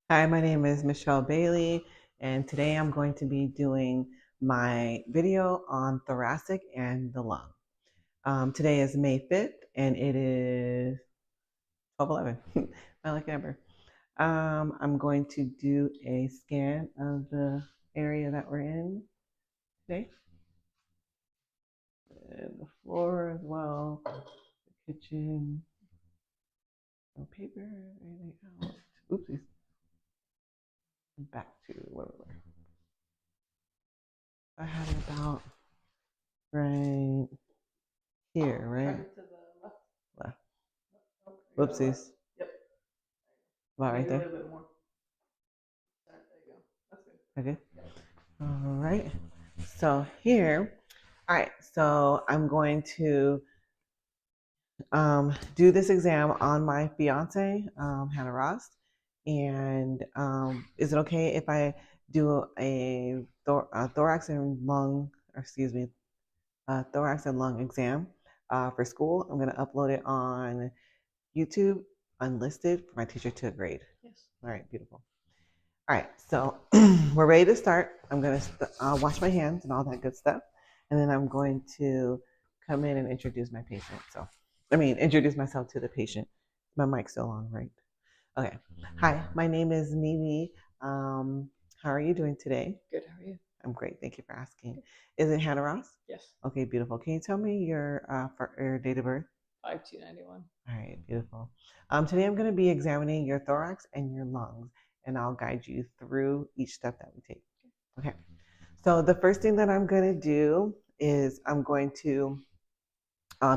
Hi, my name is Michelle Bailey, and today I'm going to be doing my video on thoracic and the lung. Today is May 5th, and it is 12:11. My lucky number. I'm going to do a scan of the area that we're in today, and the floor as well, the kitchen, no paper, anything else. Oopsies. Back to where we were. I had it about right here, right? To the left. Left. Oh, Whoopsies. Yep. About right Maybe a there. little bit more. There you go. That's good. Okay. All right. So here, all right. So I'm going to do this exam on my fiance, Hannah Ross. And is it okay if I do a thorax and lung, or excuse me, thorax and lung exam for school? I'm going to upload it on YouTube, unlisted, for my teacher to grade. Yes. All right, beautiful. All right, so we're ready to start. I'm going to wash my hands and all that good stuff. And then I'm going to come in and introduce my patient. Introduce myself to the patient. My mic's still on, right? Okay. Hi, my name is Mimi. How are you doing today? Good. How are you? I'm great. Thank you for asking. Is it Hannah Ross? Yes. Okay, beautiful. Can you tell me your date of birth? 5291. All right, beautiful. Today I'm going to be examining your thorax and your lungs, and I'll guide you through each step that we take. Okay. So the first thing that I'm going to do is I'm going to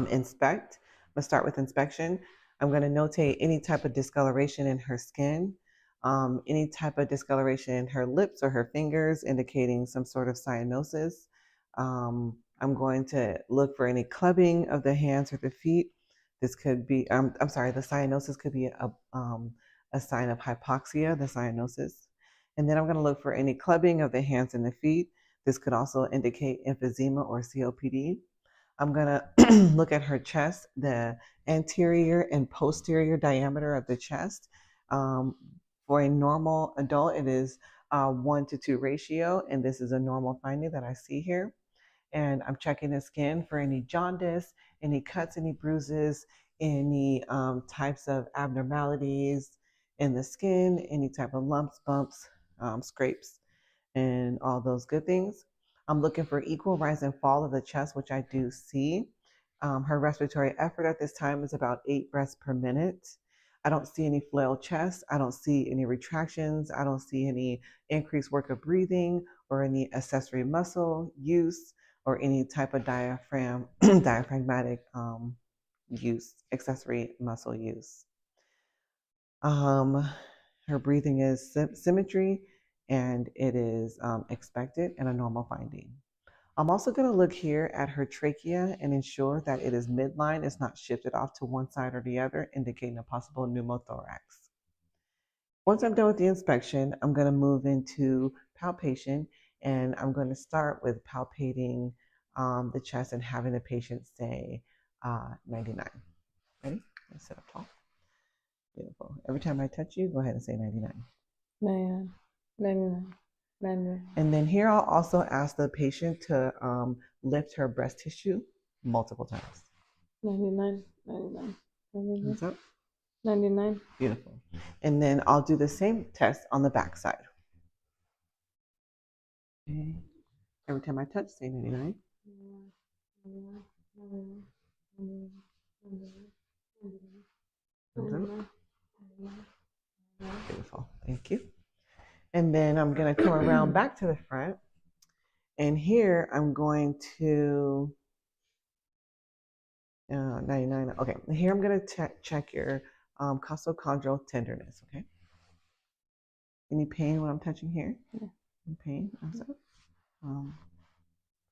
inspect. I'm going to start with inspection. I'm going to notate any type of discoloration in her skin, any type of discoloration in her lips or her fingers, indicating some sort of cyanosis. I'm going to look for any clubbing of the hands or the feet. This could be, I'm sorry, the cyanosis could be a sign of hypoxia, the cyanosis. And then I'm going to look for any clubbing of the hands and the feet. This could also indicate emphysema or COPD. I'm going to look at her chest, the anterior and posterior diameter of the chest. For a normal adult, it is 1-to-2 ratio, and this is a normal finding that I see here. And I'm checking the skin for any jaundice, any cuts, any bruises, any types of abnormalities in the skin, any type of lumps, bumps, scrapes, and all those good things. I'm looking for equal rise and fall of the chest, which I do see. Her respiratory effort at this time is about 8 breaths per minute. I don't see any flailed chest. I don't see any retractions. I don't see any increased work of breathing or any accessory muscle use or any type of diaphragmatic use, accessory muscle use. Um, Her breathing is symmetry and it is expected and a normal finding. I'm also going to look here at her trachea and ensure that it is midline, it's not shifted off to one side or the other, indicating a possible pneumothorax. Once I'm done with the inspection, I'm going to move into palpation, and I'm going to start with palpating the chest and having the patient say 99. Ready? Let's sit up tall. Beautiful. Every time I touch you, go ahead and say 99. 99. 99. 99. And then here I'll also ask the patient to lift her breast tissue multiple times. 99. 99. 99. Hands up. 99. Beautiful. And then I'll do the same test on the back side. Okay. Every time I touch, say 99. 99. 99. 99. 99. Beautiful. Thank you. And then I'm going to come around back to the front. And here I'm going to 99. Okay. Here I'm going to check your costochondral tenderness. Okay. Any pain when I'm touching here? Yeah. Any pain?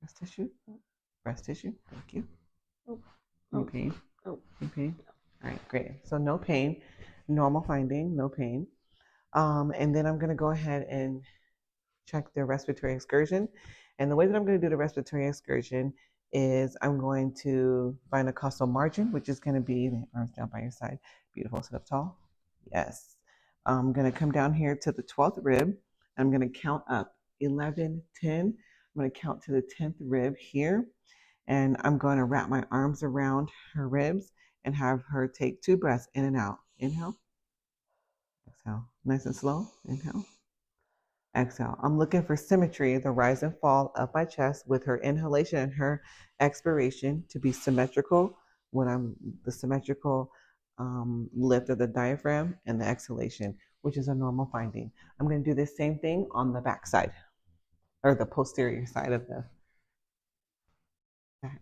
Breast tissue? Breast tissue. Thank you. Oh. Any Oh. pain? Oh. Any pain? All right, great. So no pain, normal finding, no pain. And then I'm going to go ahead and check the respiratory excursion. And the way that I'm going to do the respiratory excursion is I'm going to find a costal margin, which is going to be the arms down by your side. Beautiful. Sit up tall. Yes. I'm going to come down here to the 12th rib. I'm going to count up 11, 10. I'm going to count to the 10th rib here. And I'm going to wrap my arms around her ribs and have her take 2 breaths in and out. Inhale, exhale. Nice and slow. Inhale, exhale. I'm looking for symmetry, the rise and fall of my chest with her inhalation and her expiration to be symmetrical when I'm the symmetrical lift of the diaphragm and the exhalation, which is a normal finding. I'm going to do the same thing on the back side or the posterior side of the back.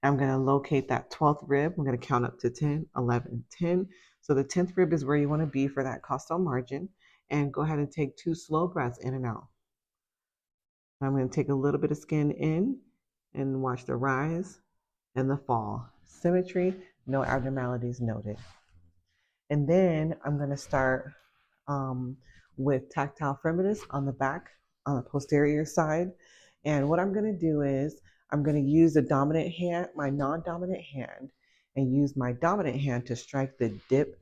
I'm going to locate that 12th rib. I'm going to count up to 10, 11, 10. So the 10th rib is where you want to be for that costal margin. And go ahead and take 2 slow breaths in and out. I'm going to take a little bit of skin in and watch the rise and the fall. Symmetry, no abnormalities noted. And then I'm going to start with tactile firmness on the back, on the posterior side. And what I'm going to do is I'm going to use the dominant hand, my non-dominant hand, and use my dominant hand to strike the dip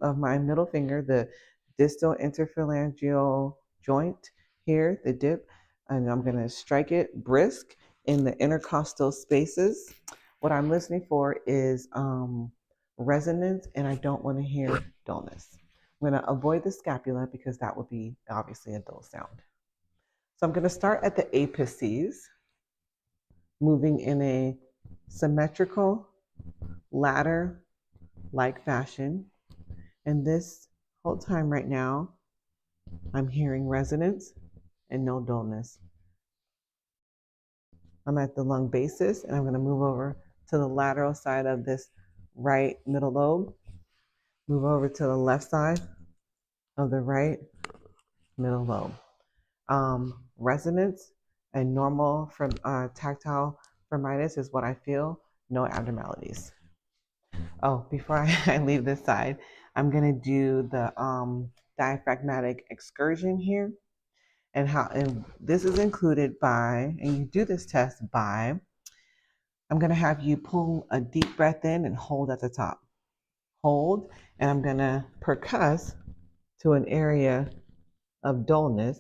of my middle finger, the distal interphalangeal joint here, the dip, and I'm going to strike it brisk in the intercostal spaces. What I'm listening for is resonance, and I don't want to hear dullness. I'm going to avoid the scapula because that would be obviously a dull sound. So I'm going to start at the apices, moving in a symmetrical ladder-like fashion. And this whole time right now, I'm hearing resonance and no dullness. I'm at the lung basis, and I'm going to move over to the lateral side of this right middle lobe, move over to the left side of the right middle lobe. Resonance and normal from tactile firmitis is what I feel, no abnormalities. Oh, before I leave this side, I'm going to do the diaphragmatic excursion here. And this is included by, and you do this test by, I'm going to have you pull a deep breath in and hold at the top. Hold, and I'm going to percuss to an area of dullness.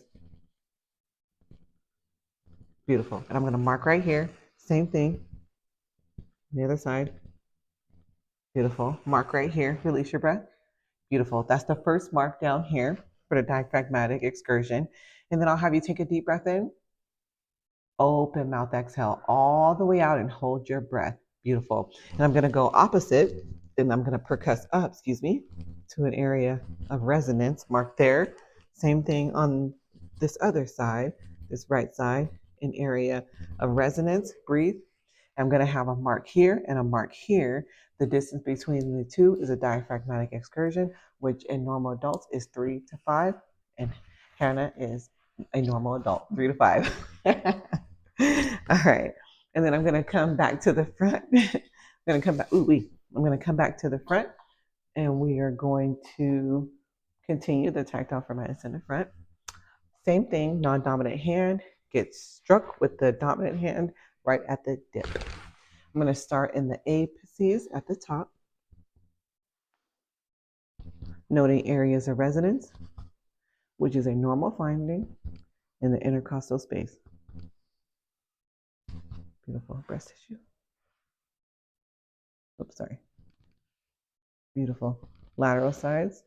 Beautiful. And I'm going to mark right here. Same thing. The other side. Beautiful. Mark right here. Release your breath. Beautiful. That's the first mark down here for the diaphragmatic excursion. And then I'll have you take a deep breath in. Open mouth exhale all the way out and hold your breath. Beautiful. And I'm going to go opposite. And I'm going to percuss up, to an area of resonance. Mark there. Same thing on this other side, this right side, an area of resonance. Breathe. I'm going to have a mark here and a mark here. The distance between the two is a diaphragmatic excursion, which in normal adults is 3 to 5. And Hannah is a normal adult, 3 to 5. All right. And then I'm going to come back to the front. I'm going to come back. I'm going to come back to the front, and we are going to continue the tactile firmitis in the front. Same thing, non-dominant hand gets struck with the dominant hand right at the dip. I'm going to start in the apices at the top, noting areas of resonance, which is a normal finding in the intercostal space. Beautiful. Breast tissue. Oops, sorry. Beautiful. Lateral sides,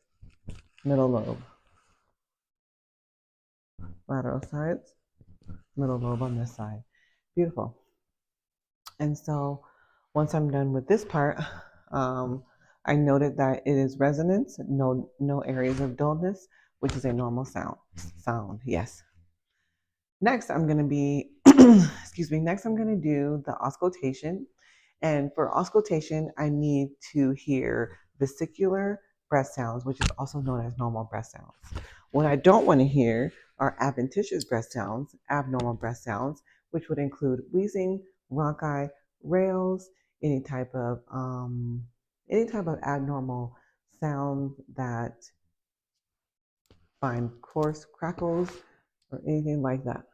middle lobe. Lateral sides, middle lobe on this side. Beautiful. And so once I'm done with this part, I noted that it is resonance, no areas of dullness, which is a normal sound. Yes. Next, I'm going to be, next I'm going to do the auscultation. And for auscultation, I need to hear vesicular breath sounds, which is also known as normal breath sounds. What I don't want to hear are adventitious breath sounds, abnormal breath sounds, which would include wheezing, rhonchi, rales, any type of abnormal sound that find coarse crackles or anything like that.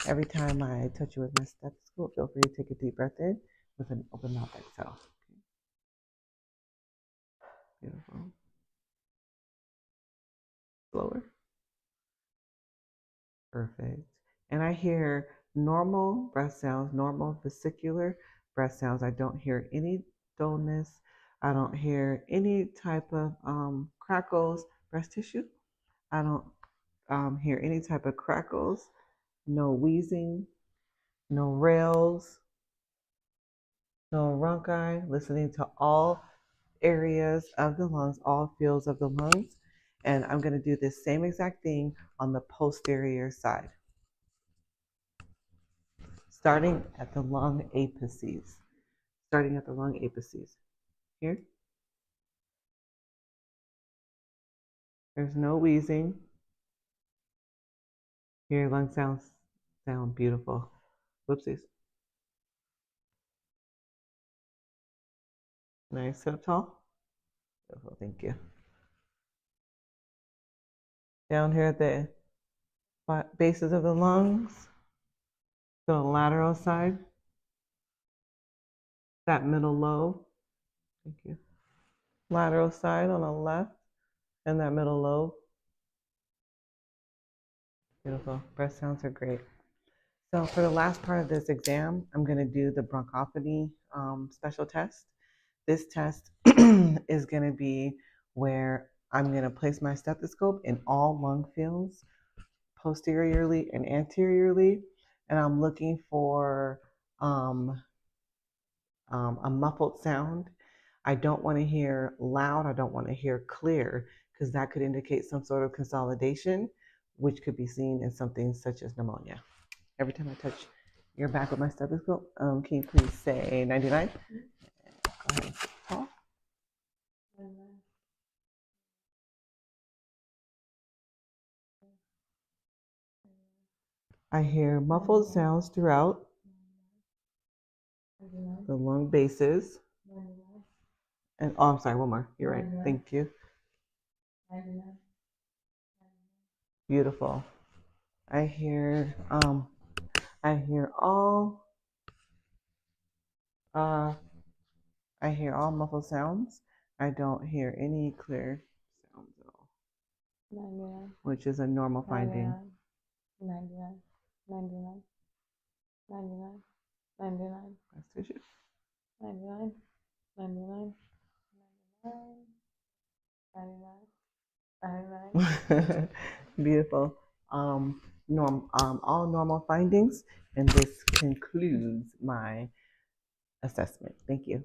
Every time I touch you with my stethoscope, feel free to take a deep breath in with an open mouth exhale. Beautiful. Slower. Perfect. And I hear normal breath sounds, normal vesicular breath sounds. I don't hear any dullness. I don't hear any type of crackles, breast tissue. I don't hear any type of crackles, no wheezing, no rails, no rhonchi, listening to all areas of the lungs, all fields of the lungs. And I'm going to do this same exact thing on the posterior side, starting at the lung apices. Starting at the lung apices. Here. There's no wheezing. Your lung sound beautiful. Whoopsies. Nice. Sit up tall. Beautiful. Thank you. Down here at the bases of the lungs, the lateral side, that middle lobe. Thank you. Lateral side on the left and that middle lobe. Beautiful. Breath sounds are great. So for the last part of this exam, I'm going to do the bronchophony special test. This test is going to be where I'm going to place my stethoscope in all lung fields, posteriorly and anteriorly, and I'm looking for a muffled sound. I don't want to hear loud. I don't want to hear clear because that could indicate some sort of consolidation, which could be seen in something such as pneumonia. Every time I touch your back with my stethoscope, can you please say 99? Go ahead. Paul? I hear muffled sounds throughout the lung bases. And oh, I'm sorry, one more. You're right. Thank you. Beautiful. I hear all muffled sounds. I don't hear any clear sounds at all. 99. Which is a normal finding. 99. 99. 99. 99. Breast tissue. 99. 99. 99. 99. Beautiful. All normal findings, and this concludes my assessment. Thank you.